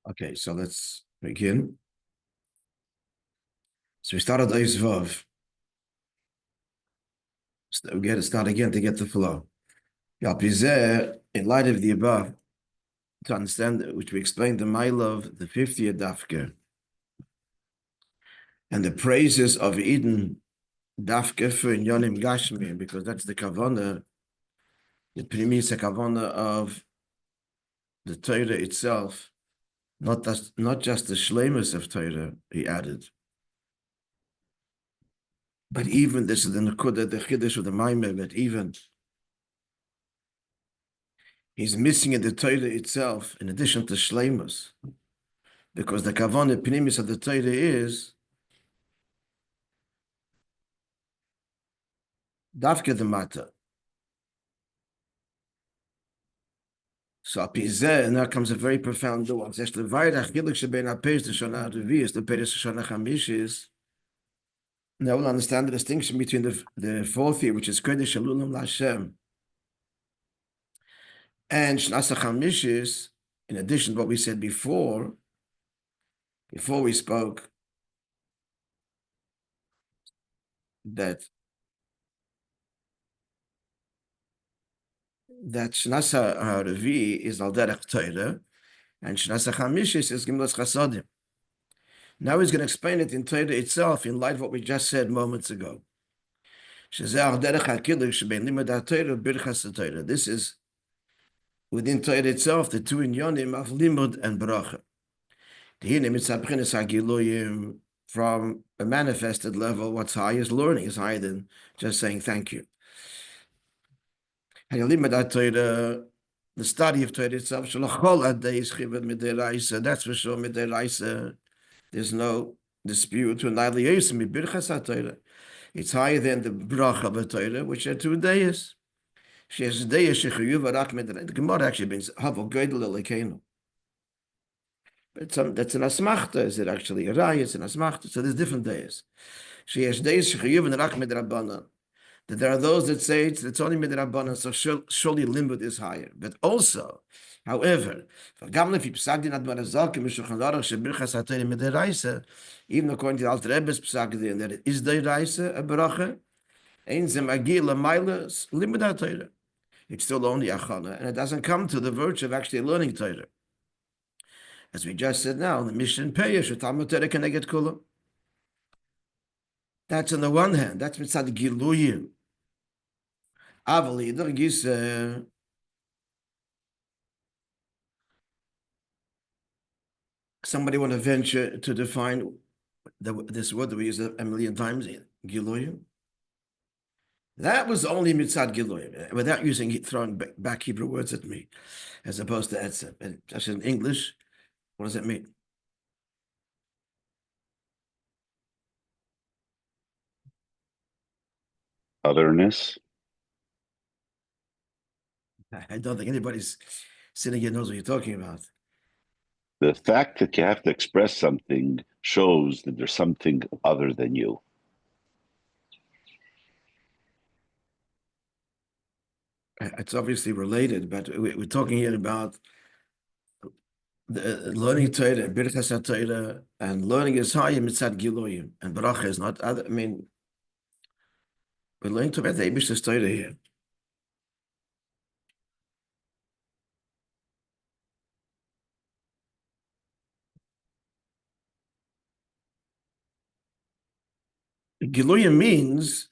Okay, so let's begin. So we started Eis Vav. We get to start again to get the flow. In light of the above, to understand which we explained the mile of the 50th dafka and the praises of Eden dafka for Yonim Gashmi, because that's the kavana, the premise kavana of the Torah itself, not just the shlemus of Torah, he added. But even this is the Nakuda, the Chiddush of the Maimah, but even he's missing in the Torah itself, in addition to shleimus, because the kavanah pnimis of the Torah is dafke the mata. So apizeh, now comes a very profound nuance. The Hachmishis. Now we'll understand the distinction between the fourth year, which is Kodesh Elulim Lashem, and Shnas HaChamishis. In addition to what we said before we spoke that Shnas HaRevi is Al Derech Torah, and Shnas HaChamishis is Gimlas Chasadim. Now he's going to explain it in Torah itself in light of what we just said moments ago. This is within Torah itself, the two inyonim of limud and bracha. From a manifested level, what's high is learning, is higher than just saying thank you. The study of Torah itself, that's for sure, there's no dispute. It's higher than the bracha of the Torah, which are 2 days. The Gemara actually means Havo Geidel Elekenu. But that's an asmachta. Is it actually a raya? It's an asmachta. So there's different days. That there are those that say it's only midrabanan, so surely limud is higher. But also, however, even according to the Alter Rebbe's psagdin, that it is deiraisa a bracha, ein ze magi l'mayla limud ha-Torah. It's still only achana, and it doesn't come to the virtue of actually learning Torah. As we just said now, the mission peyesh u'talmud Torah keneged kulam. That's on the one hand. That's mitzad giluyim. Avali dergis somebody want to venture to define this word that we use a million times, giluyim. That was only mitzad giluyim, without throwing back Hebrew words at me, as opposed to etzem. And just in English, what does it mean? Otherness. I don't think anybody's sitting here knows what you're talking about. The fact that you have to express something shows that there's something other than you. It's obviously related, but we're talking here about the learning Torah, Birchas HaTorah, and learning is higher mitzad giloyim, and bracha is not other. I mean, we're learning to about the Eibishter's Torah here. Giloyim means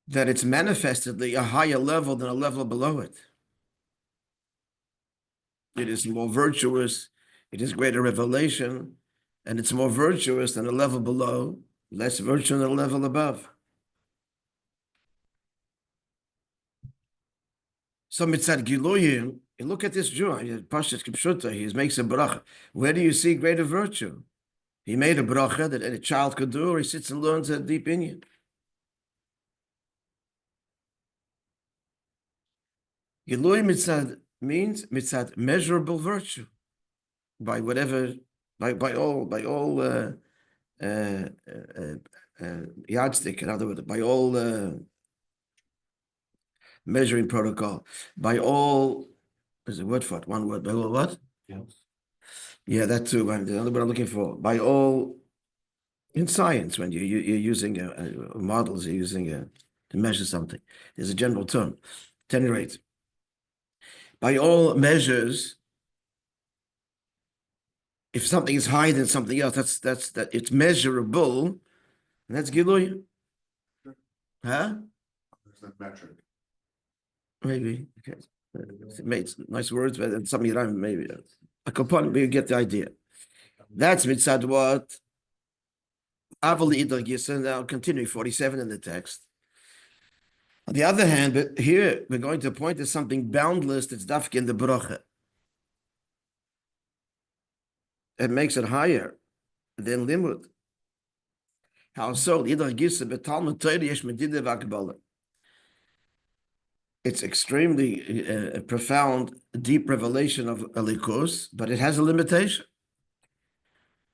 that it's manifestedly a higher level than a level below it. It is more virtuous, it is greater revelation, and it's more virtuous than a level below, less virtue than a level above. So mitzad giloyim, you look at this Jew, Pashas Kipshuta, he makes a bracha. Where do you see greater virtue? He made a bracha that a child could do, or he sits and learns a deep inyan. Giloy mitzad means mitzad measurable virtue, by whatever, by all yardstick, in other words, by all measuring protocol, by all There's a word for it. One word. By all what? Yes. Yeah, that too. The other word I'm looking for. By all, in science, when you're using models, you're using to measure something. There's a general term. At any rate, by all measures, if something is higher than something else, that's it's measurable, and that's Gilui. Huh? There's that metric. Maybe. Okay. It makes nice words, but some Iran maybe. A component, we get the idea. That's mitzad what? Avali Idar Gisa, now continuing 47 in the text. On the other hand, but here we're going to point to something boundless that's dafke in the bracha. It makes it higher than limud. How so? Idar Gisa betalmud Torah yesh medida v'akbala. It's extremely profound, deep revelation of Elikos, but it has a limitation.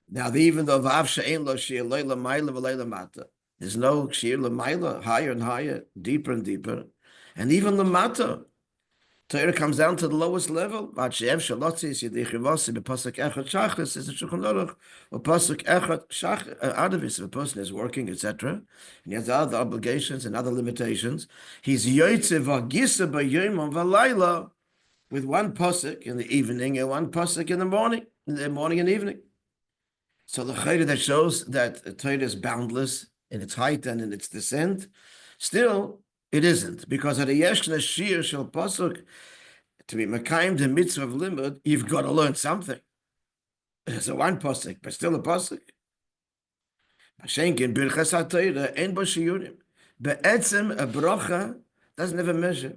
Now, even though there's no shir l'mayla, higher and higher, deeper and deeper, and even l'mata, Torah comes down to the lowest level. If a person is working, etc., and he has other obligations and other limitations, he's with one pasuk in the evening and one pasuk in the morning and evening. So the chayre that shows that Torah is boundless in its height and in its descent, still it isn't, because at a yeshna shir shel pasuk, to be mekayim the mitzvah of limud, you've got to learn something. So one pasuk, but still a pasuk. Mashenkin birchas haTorah ein bo shiurim. Be'etzem a bracha doesn't have a measure.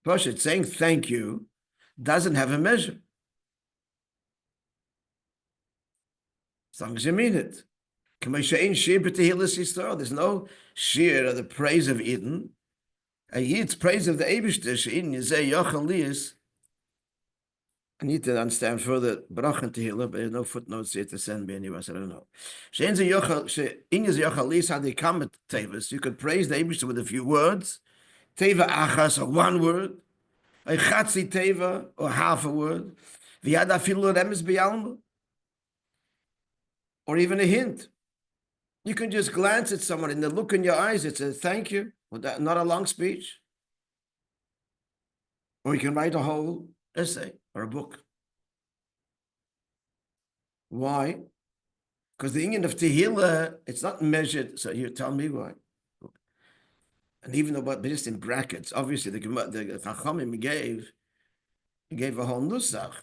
Pashat saying thank you doesn't have a measure. As long as you mean it. There's no shir of the praise of Eden. A Yid's praise of the Eibishter. I need to understand further Brach and Tehillah, but there's no footnotes here to send me anywhere, so I don't know. You could praise the Eibishter with a few words. Teva achas, or one word. A chatzi teva, or half a word. Or even a hint. You can just glance at someone and the look in your eyes, it says thank you, not a long speech. Or you can write a whole essay or a book. Why? Because the inyan of Tehillah, it's not measured. So you tell me why. And even though, but just in brackets, obviously the Chachamim gave a whole nusach.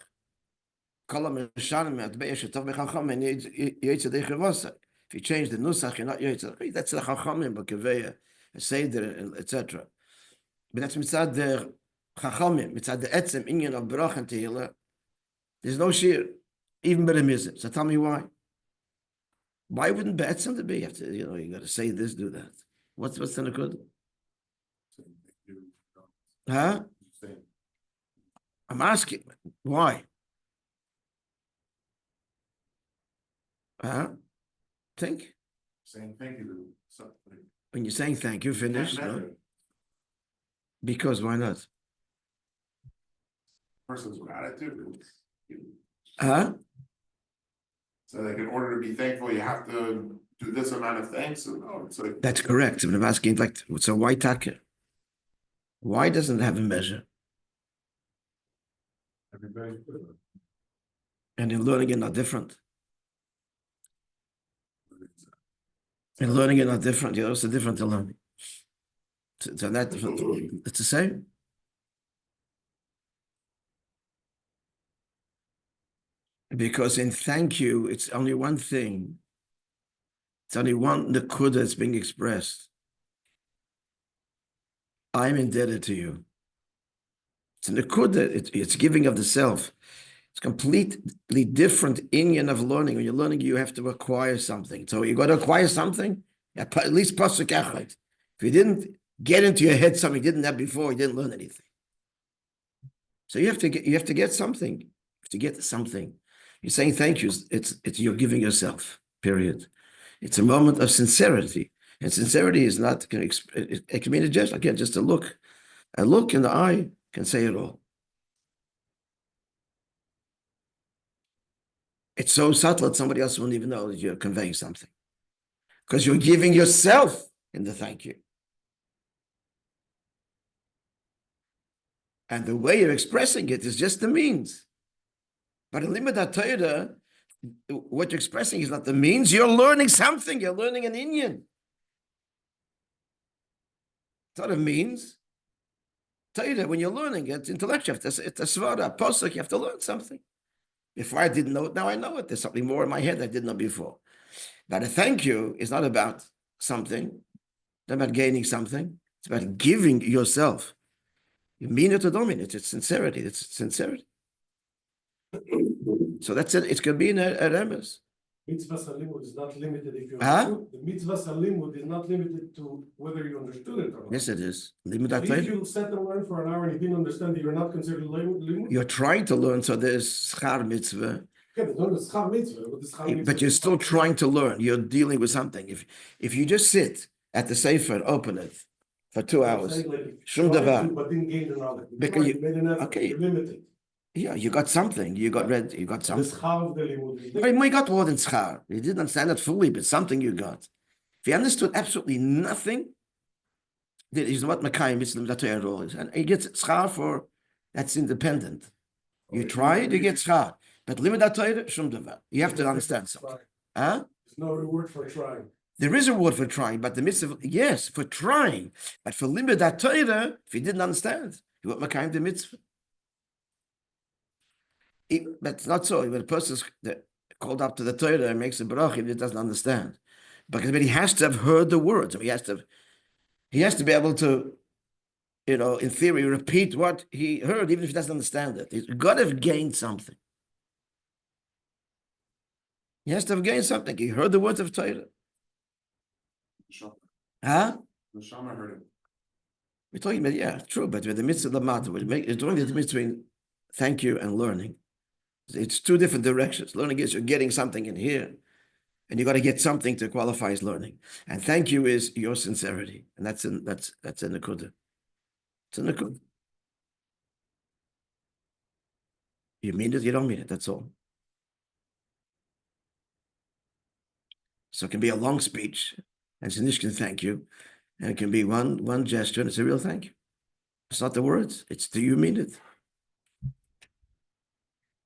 If you change the nusach, you're not Yitzhak. That's the Chachamim, but Keveya, a Seder, etc. But that's mitzad the Chachamim, mitzad the Etzem, inyan of Barach and Tehillah. There's no shir, even by the Mizim. So tell me why. Why wouldn't Be'etzem be? You have to, you got to say this, do that. What's the good? Huh? I'm asking, why? Huh? Think? Saying thank you to something. When you're saying thank you, finish. No? Because why not? Person's gratitude. Huh? So like in order to be thankful, you have to do this amount of thanks. It's like That's correct. I'm asking, like, so why taka? Why doesn't it have a measure? everybody's good. And in learning it not different. In learning it not different. It's different to learning. It's not different. It's the same. Because in thank you, it's only one thing. It's only one nakuda that's being expressed. I'm indebted to you. It's a nakuda, it's giving of the self. It's completely different inyan of learning. When you're learning, you have to acquire something. So you got to acquire something, at least pasuk echad. If you didn't get into your head something you didn't have before, you didn't learn anything. So you have to get something. You have to get something. You're saying thank you. It's you're giving yourself. Period. It's a moment of sincerity. And sincerity is not, it can mean a gesture, again, just a look. A look in the eye can say it all. It's so subtle that somebody else won't even know that you're conveying something. Because you're giving yourself in the thank you. And the way you're expressing it is just the means. But in Limud HaTorah, what you're expressing is not the means. You're learning something. You're learning an inyan. It's not a means. Torah, when you're learning it, it's intellectual. It's a svara, a posuk. You have to learn something. Before I didn't know it, now I know it. There's something more in my head I didn't know before. But a thank you is not about something. It's not about gaining something. It's about giving yourself. You mean it or don't mean it. It's sincerity. It's sincerity. So that's it. It could be in a remes. Mitzvah salimud is not limited if you Huh? understood. The mitzvah salimud is not limited to whether you understood it or not. Yes, it is. Limud If HaTorah. you sat and learned for an hour and you didn't understand it, you're not considered limud. You're trying to learn, so there's schar mitzvah, Yeah, there's no schar mitzvah, but the schar mitzvah. but you're still trying to learn. You're dealing with something. If you just sit at the sefer and open it for 2 hours, shum davar. But didn't gain the knowledge. Because You made an effort. okay. You're limited. Yeah, you got something. You got read. You got The something. schar of the limud is But you got more than schar. You didn't understand it fully, but something you got. If you understood absolutely nothing, that is what Makayim Mitzvah Torah role is, and you get schar for that's independent. You try it, you get schar. But limud Torah, shum davar. You have to understand something. Huh? There's no reward for trying. There is a word for trying, but the mitzvah, yes, for trying. But for limud Torah, if you didn't understand, you want Makayim the mitzvah. But it's not so. When a person's called up to the Torah and makes a bracha, he doesn't understand. But he has to have heard the words. I mean, he has to be able to, in theory, repeat what he heard, even if he doesn't understand it. He's got to have gained something. He has to have gained something. He heard the words of Torah. Huh? The Shama heard it. We're talking about, yeah, true, but with the mitzvah of the matter, we're doing the difference between thank you and learning. It's two different directions. Learning is you're getting something in here, and you got to get something to qualify as learning. And thank you is your sincerity, and that's in the kudah. It's in the kudah. You mean it, you don't mean it. That's all. So it can be a long speech, and it's a nishkin thank you, and it can be one gesture, and it's a real thank you. It's not the words; it's do you mean it?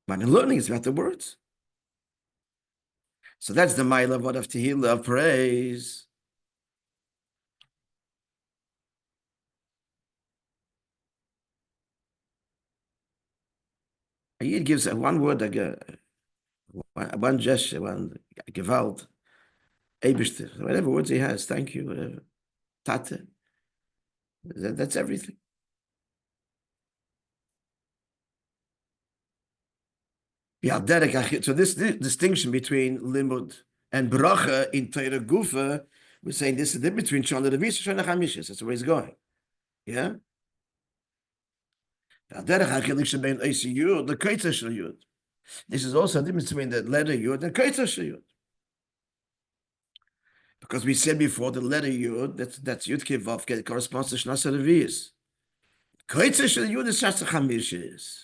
But in learning, it's about the words. So that's the mile of what of tehillah, of praise. He gives one word, one gesture, one gewalt, eibishter, whatever words he has, thank you, whatever, tate. That's everything. Yeah, Derek, so this distinction between limud and bracha in Torah Gufa, we're saying this is the difference between Shana Revis and Shana Hamishis. That's where he's going. Yeah? This is also the difference between the letter Yud and Kaitza Yud. Because we said before the letter Yud, that's Yud Kevavke, corresponds to Shana Revis. Kaitza Yud is Shana Hamishis.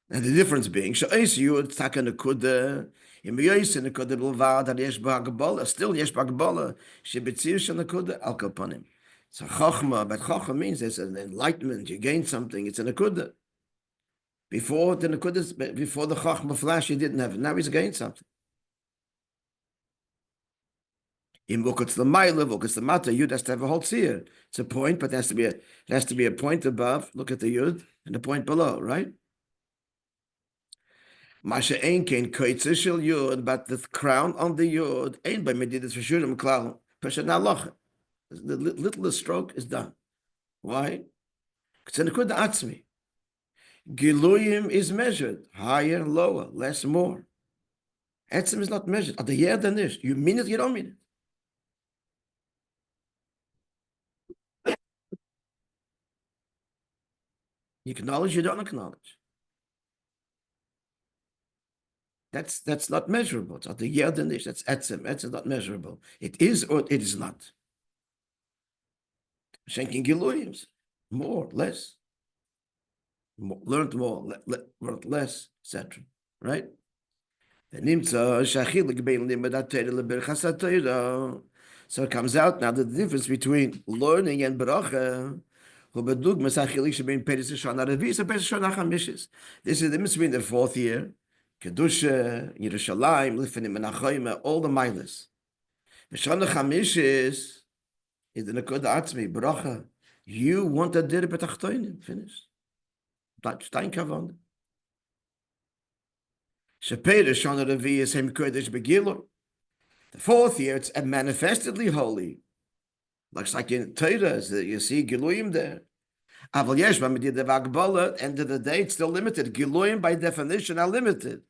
And the difference being, Sha'is Yud, Taka Nekuda, Im Yois Nekuda Bilvad, and Yesh Ba'agabala, still Yesh Ba'agabala, Shebetzir Shanekuda, Al Kapanim. So Chachma, but Chachma means there's an enlightenment, you gain something, it's a Nekuda. Before the Nekuda, before the Chachma flash, he didn't have it, now he's gained something. In Vokutz the Maila, Vokutz the Mata, Yud has to have a whole tzir. It's a point, but it has to be a point above, look at the Yud, and a point below, right? Masha ain't kain koitzer shel yud, but the crown on the yud ain't by medidas reshurim klal. Peshat nalocha. The littlest stroke is done. Why? Because in the kud atzmi, giluyim is measured higher, lower, less, more. Etzim is not measured. At the year than this, you mean it, you don't mean it. You acknowledge, you don't acknowledge. That's not measurable. It's not the yerdenish. That's etzem. Etzem is not measurable. It is or it is not. Schenking giluyim, more, less. Learned more, learned less, etc. Right? So it comes out now that the difference between learning and bracha. This is the difference between the fourth year, Kedusha, Yerushalayim, Lifnim, and Achayim, all the milas. B'shana Hamishis is the Nekoda Atzmi, bracha. You want a dir betachtoinim, finished. Stein kavon. Shepeda Shana Revi is Hem Kodesh Begilur. The fourth year, it's manifestedly holy. Looks like in Torah, you see Giluyim there. Aval yesh b'medid of Agbala, end of the day, it's still limited. Giluyim, by definition, are limited.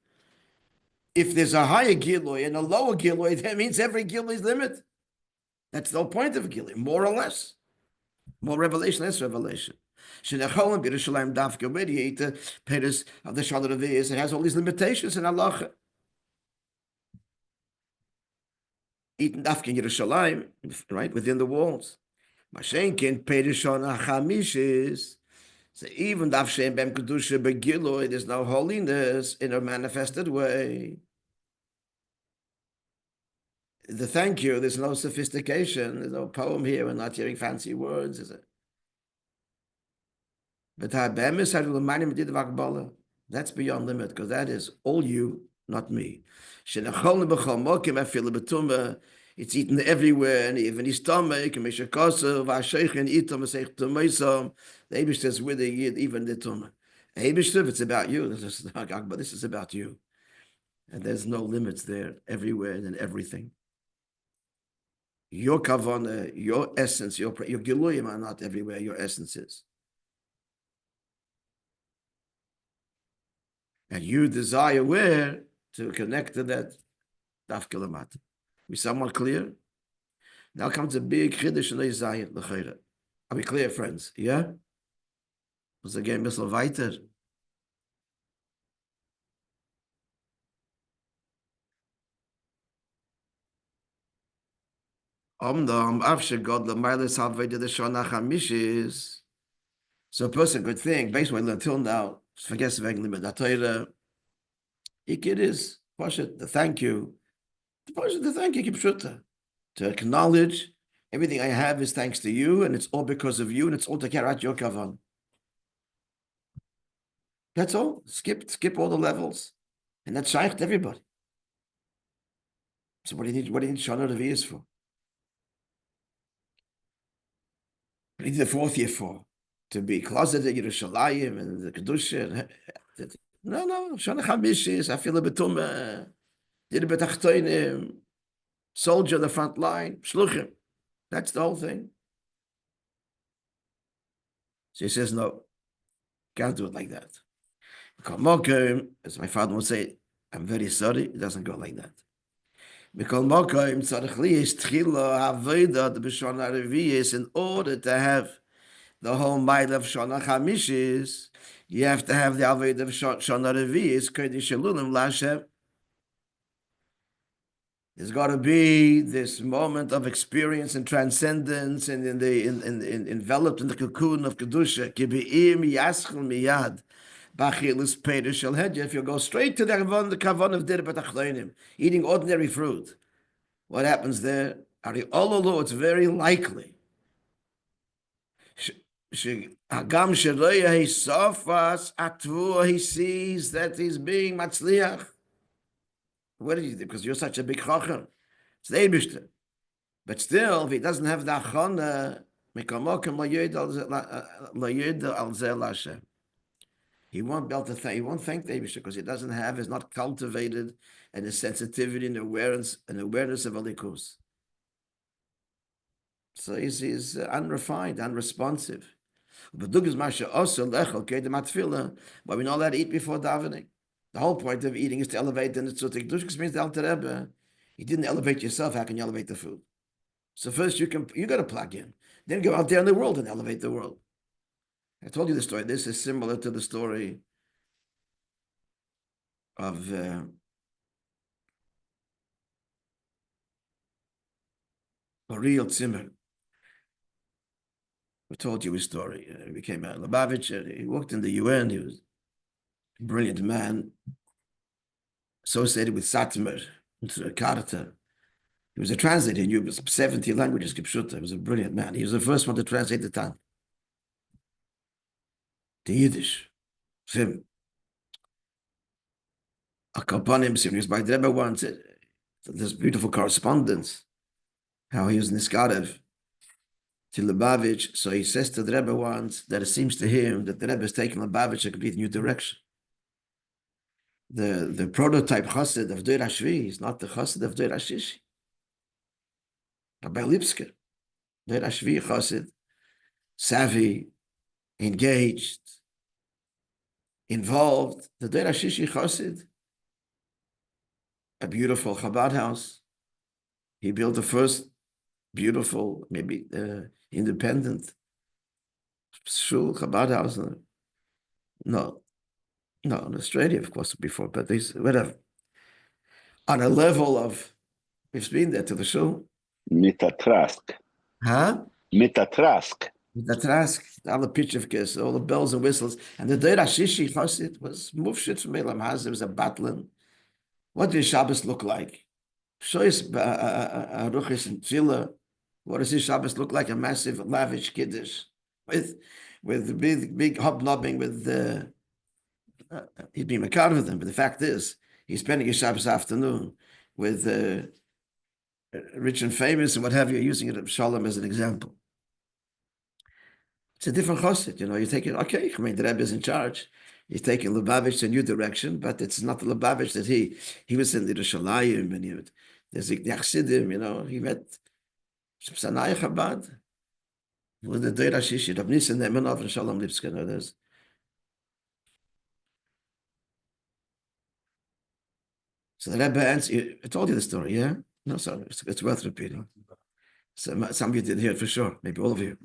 If there's a higher Giluy and a lower Giluy, that means every Giluy is limited. That's the whole point of Giluy, more or less. More revelation, less revelation. Shenecholem Yerushalayim Dafka, where do you eat the Peres of the Shana Revi'is? It has all these limitations in Allah. Eating Dafka in Yerushalayim, right, within the walls. Mashenkin Peres Shana HaChamishis. So even Dafshem Bem Kedusha Begiloy, there's no holiness in a manifested way. The thank you, there's no sophistication, there's no poem here, we're not hearing fancy words, is it? But that's beyond limit, because that is all you, not me. It's eaten everywhere, and even his stomach, and the Eibush is with the Yid, even the Tumah. Eibush, it's about you. This is about you. And there's no limits there, everywhere and everything. Your kavana, your essence, your giluyim are not everywhere, your essence is. And you desire where to connect to that daf kilamat. We somewhat clear? Now comes a big chiddush in Zion l'chayra. Are we clear, friends? Yeah? Was again Meliovאוויטש. So a person could think, based on what I learned until now, forget the Ikid is the thank you. The thank you, to acknowledge everything I have is thanks to you, and it's all because of you, and it's all to carry out your kavan. That's all. Skip all the levels, and that's shaykh to everybody. So what do you need? What do you need Shana Revi'is for? What do you need the fourth year for? To be closeted in Yerushalayim and the Kedusha? No. Shana Hamishis, I feel a betumah. Did a betachtoinim. Soldier on the front line. Shluchim. That's the whole thing. So he says, no, can't do it like that. As my father would say, I'm very sorry, it doesn't go like that. In order to have the whole mile of Shana Hamishis, you have to have the Avodah of Shana Revi'is, Kodesh Elulim Lashem. There's got to be this moment of experience and transcendence, and enveloped in the cocoon of Kedusha. If you go straight to the kavan of dir b'tachtonim, eating ordinary fruit, what happens there? It's very likely. He sees that he's being matzliach. What did you do? Because you're such a big chacham. It's the Eibishter. But still, if he doesn't have the achana, he won't be able to thank. He won't thank the Eibishter because he doesn't have, is not cultivated, and his sensitivity and awareness of alikus. So he's unrefined, unresponsive. But we know that eat before davening. The whole point of eating is to elevate the Netzutik Dushkas, means the Alter Rebbe. You didn't elevate yourself, how can you elevate the food? So first you got to plug in. Then go out there in the world and elevate the world. I told you the story. This is similar to the story of a real Zimmer. We told you his story. He became a Lubavitch. He worked in the UN. He was a brilliant man, associated with Satmar, Carter. He was a translator. He knew 70 languages. He was a brilliant man. He was the first one to translate the Tanakh, the Yiddish. Him. A Kalpanim, he was by the Rebbe once. This beautiful correspondence, how he was Niskarev to Lubavitch. So he says to the Rebbe once that it seems to him that the Rebbe is taking Lubavitch a complete new direction. The prototype chassid of Deir HaShvi is not the chassid of Deir HaShishi. Rabbi Lipsker, Deir HaShvi chassid, savvy, engaged, involved. The Deir HaShishi chassid, a beautiful Chabad house. He built the first beautiful, maybe independent shul Chabad house. No, in Australia, of course, before, but this, whatever. On a level of, we've been there to the shul. Mitatrask. Huh? Mitatrask. The Trask, all the pitchivkes, all the bells and whistles. And the Deir HaShishi chassid was mufshit from Elam Haz. There was a battling. What did Shabbos look like? Shoyes Aruchis and Tefillah. What does his Shabbos look like? A massive, lavish kiddush with big hobnobbing with he'd be makar with them. But the fact is, he's spending his Shabbos afternoon with rich and famous and what have you, using it Shalom as an example. It's a different chassid, you're taking, okay, I mean, the Rebbe is in charge. He's taking Lubavitch a new direction, but it's not the Lubavitch that he was in the Yerushalayim, and there's the Chassidim, he met Sanai Chabad with the Deir HaShishi, Rav Nissen Nemanov and Shalom Lipsker. There's so the Rebbe answered, I told you the story, yeah? No, sorry, it's worth repeating. So some of you did hear it for sure, maybe all of you.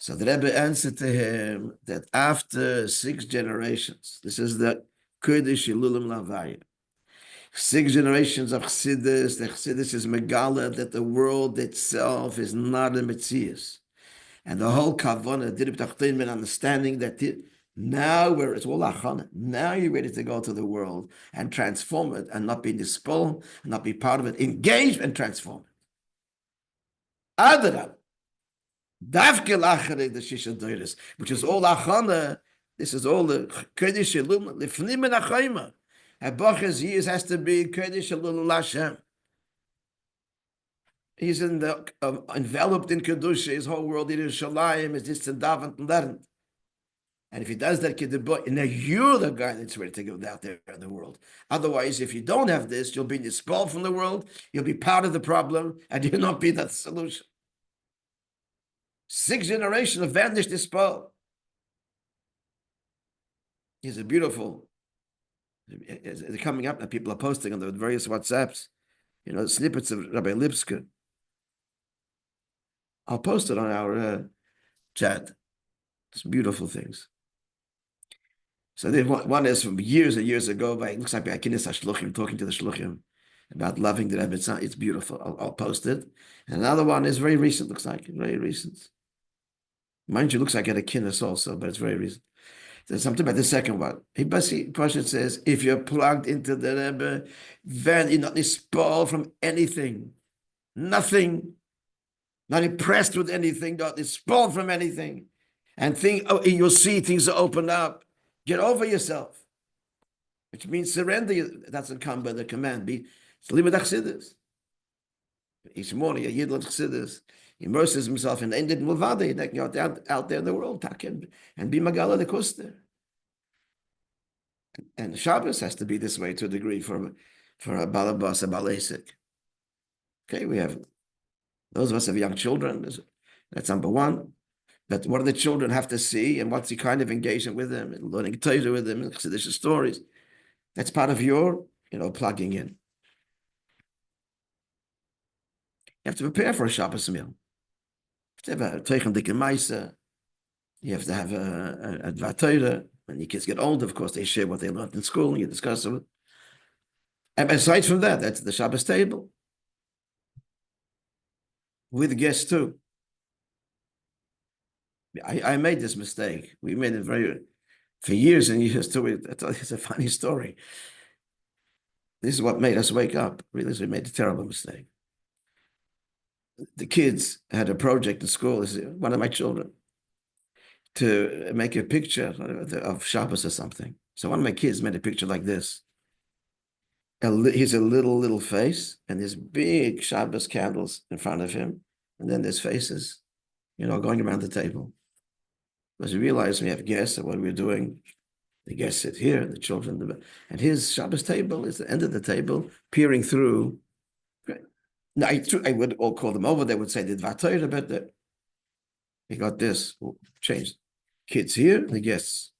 So the Rebbe answered to him that after 6 generations, this is the Kodesh Ilulim Lavaya, 6 generations of Chassidus, the Chassidus is Megala, that the world itself is not a Metzias. And the whole Kavanah, Dirib Tachtin, understanding that now where it's all Achana, now you're ready to go to the world and transform it and not be dispelled, and not be part of it, engage and transform it. Adarab. Davke lachere the shisha doiris, which is all achana. This is all the kodesh elul lifnim and achayma. Habacha's years has to be kodesh elul lashem. He's in the enveloped in kedusha. His whole world in Yerushalayim is just to daven and learn. And if he does that, now you're the guy that's ready to go out there in the world. Otherwise, if you don't have this, you'll be expelled from the world. You'll be part of the problem, and you'll not be that solution. 6 generations of vanished dispel. He's a beautiful. They're coming up now. People are posting on the various WhatsApps, snippets of Rabbi Lipsker. I'll post it on our chat. Some beautiful things. So one is from years and years ago. It looks like by Akinis HaShluchim, talking to the Shluchim about loving the Rebbe. It's beautiful. I'll post it. And another one is very recent. Looks like very recent. Mind you, looks like at a kinnis also, but it's very recent. There's something about the second one. He basically, Pasha says, if you're plugged into the Rebbe, then you're not spoiled from anything. Nothing. Not impressed with anything, not spoiled from anything. And you'll see things open up. Get over yourself. Which means surrender. That's a come by the command. Be limud chassidus. Each morning, a yid loves chassidus. He immerses himself in ended mulvade, out there in the world, and be magala the kuster. And Shabbos has to be this way to a degree for a balabas, a balesik. Okay, we have those of us have young children. That's number one. But what do the children have to see, and what's the kind of engagement with them, and learning Torah with them, and Chassidish stories? That's part of your, plugging in. You have to prepare for a Shabbos meal. You have to have a Teichen Dik Maisa. You have to have a Dvar Torah. When your kids get old, of course, they share what they learned in school, and you discuss it. And aside from that, that's the Shabbos table. with guests too. I made this mistake. We made it for years and years too. It's a funny story. This is what made us wake up. Really, we made a terrible mistake. The kids had a project in school. This is one of my children, to make a picture of Shabbos or something. So one of my kids made a picture like this. He's a little face, and there's big Shabbos candles in front of him, and then there's faces, going around the table. Because we realized we have guests, and what we're doing, the guests sit here, the children, and his Shabbos table is the end of the table, peering through. Now, I would all call them over. They would say the Dvatayra, but we got this changed. Kids here, the guests.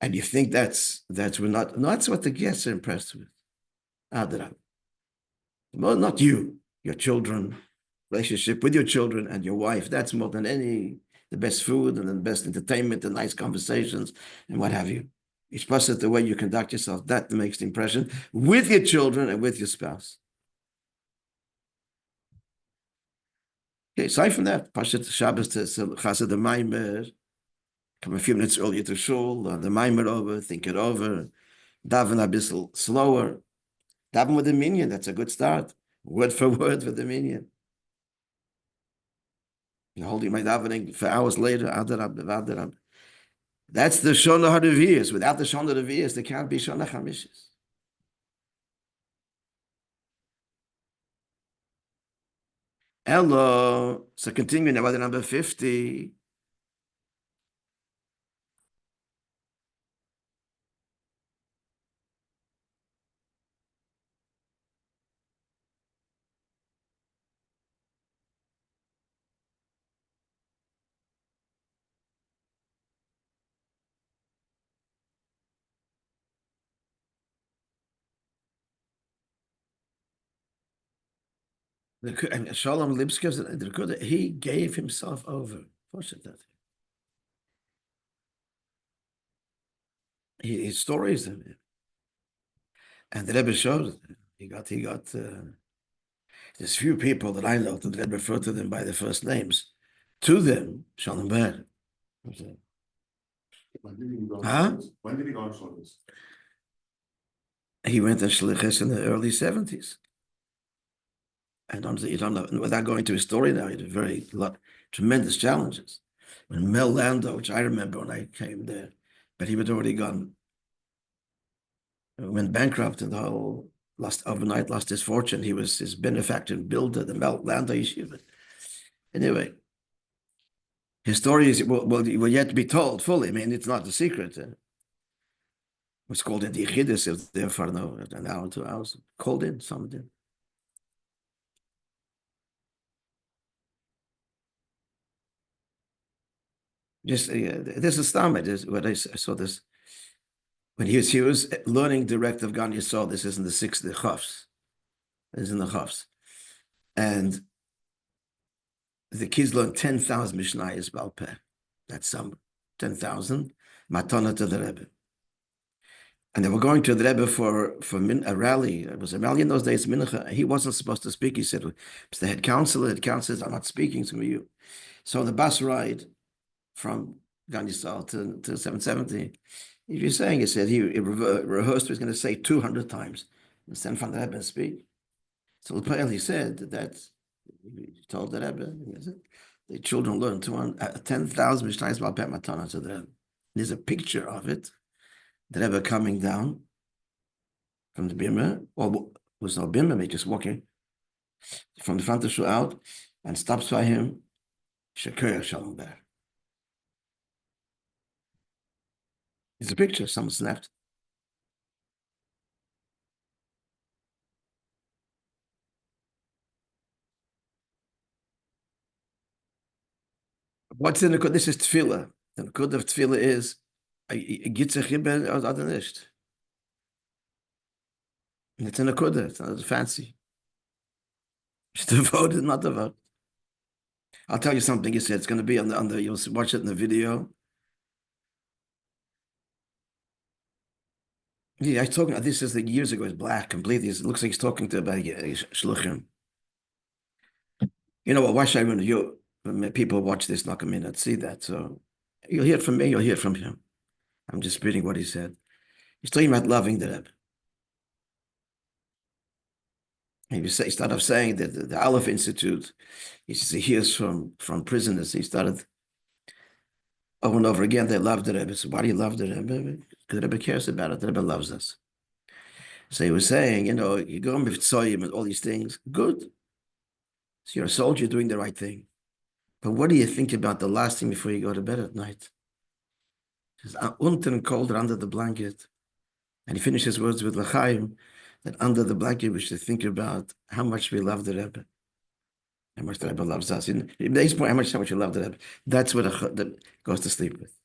And you think that's what the guests are impressed with. Well, not you, your children, relationship with your children and your wife. That's more than the best food and the best entertainment and nice conversations and what have you. It's possible the way you conduct yourself, that makes the impression with your children and with your spouse. Okay, aside from that, Pashat Shabbos to Chassid the Maimer, come a few minutes earlier to shul, the Maimer over, think it over, daven a bit slower, daven with the minyan, that's a good start, word for word with the minyan. You're holding my davening for hours later, adarab. That's the Shona HaReviyos. Without the Shona HaReviyos, there can't be Shona HaChamishis. Hello. So continuing now with number 50. And Shalom Lipsky, he gave himself over. His stories, and the Rebbe showed it. He got. There's few people that I know that the Rebbe refer to them by their first names. To them, Shalom Ber. When did he go? Huh? When did he go on Shabbos? He went to Shlichus in the early 70s. And you don't know, without going to his story now, he had tremendous challenges. When Mel Landau, which I remember when I came there, but he had already gone, went bankrupt and overnight lost his fortune. He was his benefactor and builder, the Mel Landau Yeshiva. Anyway, his story will yet to be told fully. I mean, it's not a secret. It's called in the Yechidus, if they're for an hour, 2 hours, called in, summoned in. Just this is Stamid. What I saw this when he was learning direct of Gan Yisrael. This is in the sixth Chafs. This is in the Chafs, and the kids learned 10,000 Mishnayos Baal Peh. That's some 10,000 matana to the Rebbe, and they were going to the Rebbe for a rally. It was a rally in those days. Mincha. He wasn't supposed to speak. He said, "It's the head counselor. The head counselor says, I'm not speaking. It's going to be you." So the bus ride from Gan Yisrael to 770. If you're saying, he said he rehearsed, he was going to say 200 times and stand in front of the Rebbe and speak. So apparently he said that he told the Rebbe, the children learn 10,000 Mishnayos Baal Peh Matana to the Rebbe. There's a picture of it, the Rebbe coming down from the bimah, or was no bimah, he just walking from the front of the shul out and stops by him, Sheker Shalom Ber. It's a picture someone snapped. What's in the code? This is tefillah. The code of tefillah is gitzach iben oder nicht. It's in a code. It's not fancy. It's devoted, not devoted. I'll tell you something. He said it's going to be on the. You'll watch it in the video. Yeah, I was talking. This is the years ago. It's black completely. It looks like he's talking to about shluchim. You know what? Why should I run you? People watch this, not come in and see that. So you'll hear it from me, you'll hear it from him. I'm just reading what he said. He's talking about loving the Rebbe. He started off saying that the Aleph Institute, he hears from prisoners. He started over and over again, they love the Rebbe. So why do you love the Rebbe? Because the Rebbe cares about it. The Rebbe loves us. So he was saying, you know, you go with Tzoyim and all these things, good. So you're a soldier doing the right thing. But what do you think about the last thing before you go to bed at night? It's unten colder under the blanket. And he finished his words with L'chaim, that under the blanket we should think about how much we love the Rebbe. How much the Rebbe loves us. In today's point, how much you love the Rebbe. That's what that goes to sleep with.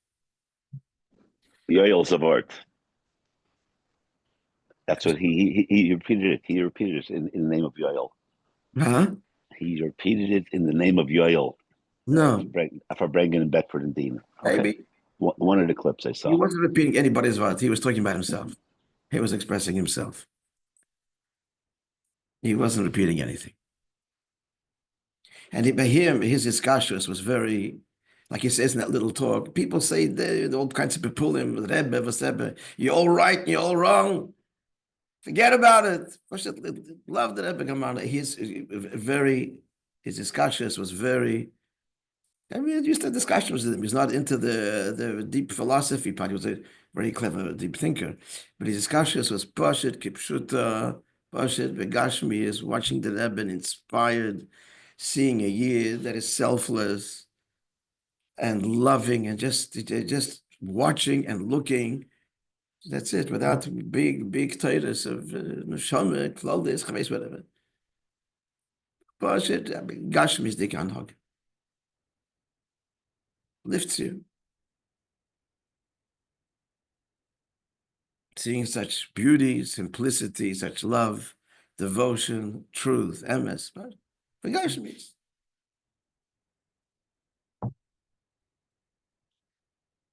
Yoel's of art. That's what he repeated it. He repeated it in the name of Yoel. Huh? He repeated it in the name of Yoel. No. For Brengan and Bedford and Dean. Okay. Maybe. One of the clips I saw. He wasn't repeating anybody's words. He was talking about himself. He was expressing himself. He wasn't repeating anything. And by him, his discussions was very, like he says in that little talk, people say all kinds of people, Rebbe, you're all right and you're all wrong. Forget about it. Love the Rebbe. Come on. His discussions was very, I mean, used to have discussions with him. He's not into the deep philosophy part. He was a very clever, deep thinker. But his discussions was Pashit, Kipshuta, Pashit, Begashmi, is watching the Rebbe inspired, seeing a year that is selfless and loving and just watching and looking. That's it, without big titles of Neshama, Klaldis, Chavis, whatever. Pashit, Gashmi is the Kanhog. Lifts you. Seeing such beauty, simplicity, such love, devotion, truth, emes, but Hachmishis.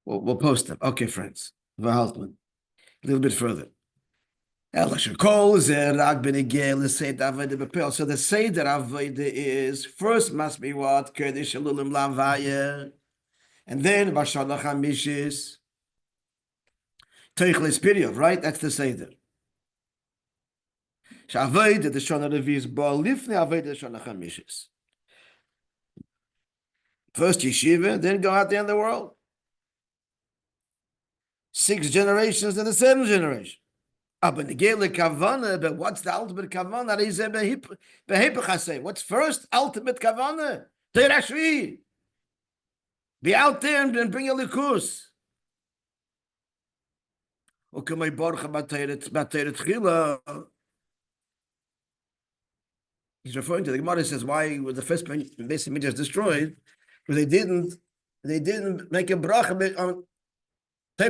We'll post them. Okay, friends. Vahaltman. A little bit further. So the Seder Avodah is first must be what? Kurdish Elulim Lavaya. And then Bashana Hamishis. Teichlis period, right? That's the Seder. Shavodah the Shana Revi is Bo Lifnei Avodah the Shana Hamishis. First yeshiva, then go out there in the world. 6 generations and the 7th generation. But what's the ultimate kavana? What's first ultimate kavana? Be out there and bring a likus. He's referring to the Gemara says why was the first basic midrash destroyed? Because they didn't make a bracha on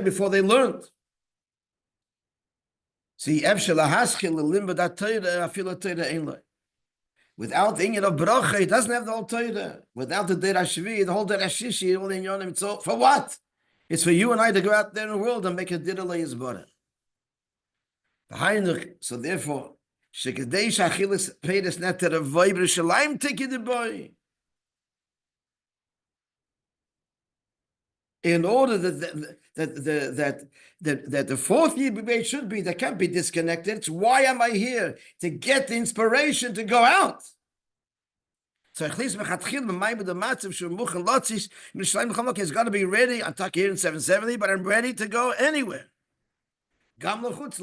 before they learned. See, without the inyan of bracha, it doesn't have the whole Torah. Without the Deir HaShvi, the whole Deir HaShishi, all in Yonim. So for what? It's for you and I to go out there in the world and make a Dir Yizbara. So therefore, Shekadesh Achilas Peiris Neter of Vayber Shalayim Tiki the boy. In order that the 4th year debate should be, that can't be disconnected. It's why am I here? To get the inspiration to go out. So it's got to be ready. I'm talking here in 770, but I'm ready to go anywhere. It's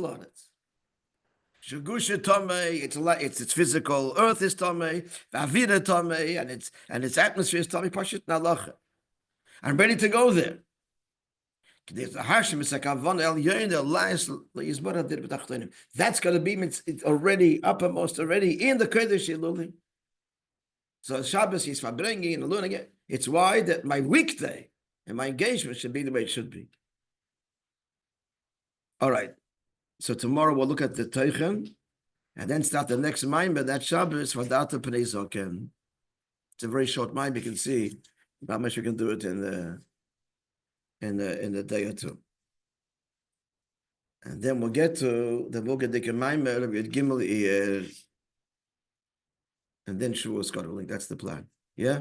physical earth is tomei, v'avida tomei, and its atmosphere is tomei. Pashut nalacha. I'm ready to go there. There's a Hachmishis that's going to be it's already uppermost, already in the Kodesh Eluli. So Shabbos he's bringing and learning it. It's why that my weekday and my engagement should be the way it should be. All right. So tomorrow we'll look at the Teichen and then start the next mind, but that Shabbos for Data Pnei Zoken. It's a very short mind. You can see how much we can do it in the day or two. And then we'll get to the Boga Dike Maimer with Gimel Eier. and then Shavuos scuttling. That's the plan. Yeah?